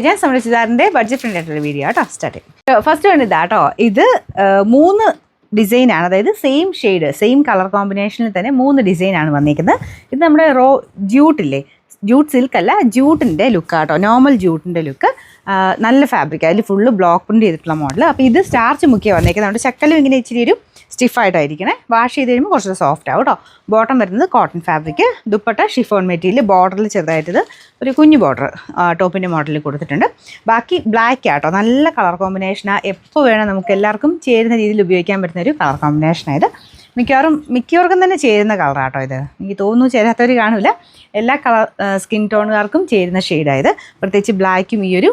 ഞാൻ സംരക്ഷിതാറിൻ്റെ budget friendly ആയിട്ടുള്ള video കേട്ടോ സ്റ്റാർട്ട് ചെയ്യും. ഫസ്റ്റ് വേണ്ട ഇതാട്ടോ. ഇത് 3 ഡിസൈനാണ്, അതായത് സെയിം ഷെയ്ഡ് സെയിം കളർ കോമ്പിനേഷനിൽ തന്നെ 3 ഡിസൈനാണ് വന്നിരിക്കുന്നത്. ഇത് നമ്മുടെ ജൂട്ടില്ലേ, ജൂട്ട് സിൽക്ക് അല്ല, ജൂട്ടിൻ്റെ ലുക്കാട്ടോ, നോർമൽ ജൂട്ടിൻ്റെ ലുക്ക്. നല്ല ഫാബ്രിക്, അതിൽ ഫുള്ള് ബ്ലോക്ക് പ്രിൻ്റ് ചെയ്തിട്ടുള്ള മോഡൽ. അപ്പോൾ ഇത് സ്റ്റാർച്ച് മുക്കിയാണ് വന്നേക്കുന്നത്. നമ്മുടെ ചക്കലും ഇങ്ങനെ ഇച്ചിരി ഒരു സ്റ്റിഫായിട്ടായിരിക്കണേ. വാഷ് ചെയ്ത് കഴിയുമ്പോൾ കുറച്ച് സോഫ്റ്റ് ആവും കേട്ടോ. ബോട്ടം വരുന്നത് cotton fabric, dupatta chiffon material, ബോർഡറിൽ ചെറുതായിട്ടത് ഒരു കുഞ്ഞു ബോർഡർ ടോപ്പിൻ്റെ മോഡലിൽ കൊടുത്തിട്ടുണ്ട്. ബാക്കി ബ്ലാക്ക് ആട്ടോ, നല്ല കളർ കോമ്പിനേഷനാണ്. എപ്പോൾ വേണം നമുക്ക് എല്ലാവർക്കും ചേരുന്ന രീതിയിൽ ഉപയോഗിക്കാൻ പറ്റുന്ന ഒരു കളർ കോമ്പിനേഷനായത്. മിക്കവർക്കും തന്നെ ചേരുന്ന കളറാട്ടോ ഇത്. എനിക്ക് തോന്നുന്നു ചേരാത്തവർ കാണില്ല. എല്ലാ കളർ സ്കിൻ ടോണുകാർക്കും ചേരുന്ന ഷെയ്ഡായത്. പ്രത്യേകിച്ച് ബ്ലാക്കും ഈ ഒരു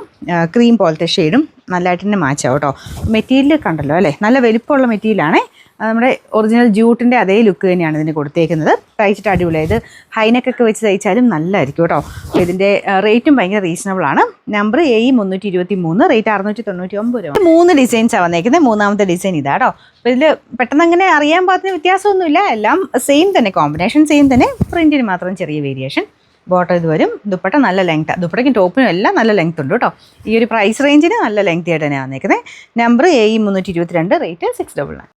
ക്രീം പോലത്തെ ഷെയ്ഡും നല്ലതായിട്ട് തന്നെ മാച്ചാവും കേട്ടോ. മെറ്റീരിയൽ കണ്ടല്ലോ അല്ലേ, നല്ല വലിപ്പമുള്ള മെറ്റീരിയലാണേ. നമ്മുടെ ഒറിജിനൽ ജൂട്ടിൻ്റെ അതേ ലുക്ക് തന്നെയാണ് ഇതിന് കൊടുത്തേക്കുന്നത്. തയ്ച്ചിട്ട് അടിപൊളിയായത്. ഹൈനെക്കൊക്കെ വെച്ച് തയ്ച്ചാലും നല്ലതായിരിക്കും കേട്ടോ. ഇതിൻ്റെ റേറ്റും ഭയങ്കര റീസണബിളാണ്. നമ്പർ A323, റേറ്റ് 699 രൂപ. 3 ഡിസൈൻസാണ് വന്നേക്കുന്നത്. 3ാമത്തെ ഡിസൈൻ ഇതാട്ടോ. അപ്പോൾ ഇതിൽ പെട്ടെന്ന് അങ്ങനെ അറിയാൻ പാകത്തിന് വ്യത്യാസമൊന്നുമില്ല. എല്ലാം സെയിം തന്നെ, കോമ്പിനേഷൻ സെയിം തന്നെ, പ്രിൻറ്റിന് മാത്രം ചെറിയ വേരിയേഷൻ. ബോട്ടം ഇത് വരും. ദുപ്പട്ട നല്ല ലെങ്ത്, ദുപ്പട്ടയ്ക്കും ടോപ്പിനും എല്ലാം നല്ല ലെങ്ത് ഉണ്ട് കേട്ടോ. ഈ ഒരു പ്രൈസ് റേഞ്ചിന് നല്ല ലെങ്ത് ആയിട്ട് തന്നെയാണ് വന്നേക്കുന്നത്. Number A322, rate 699.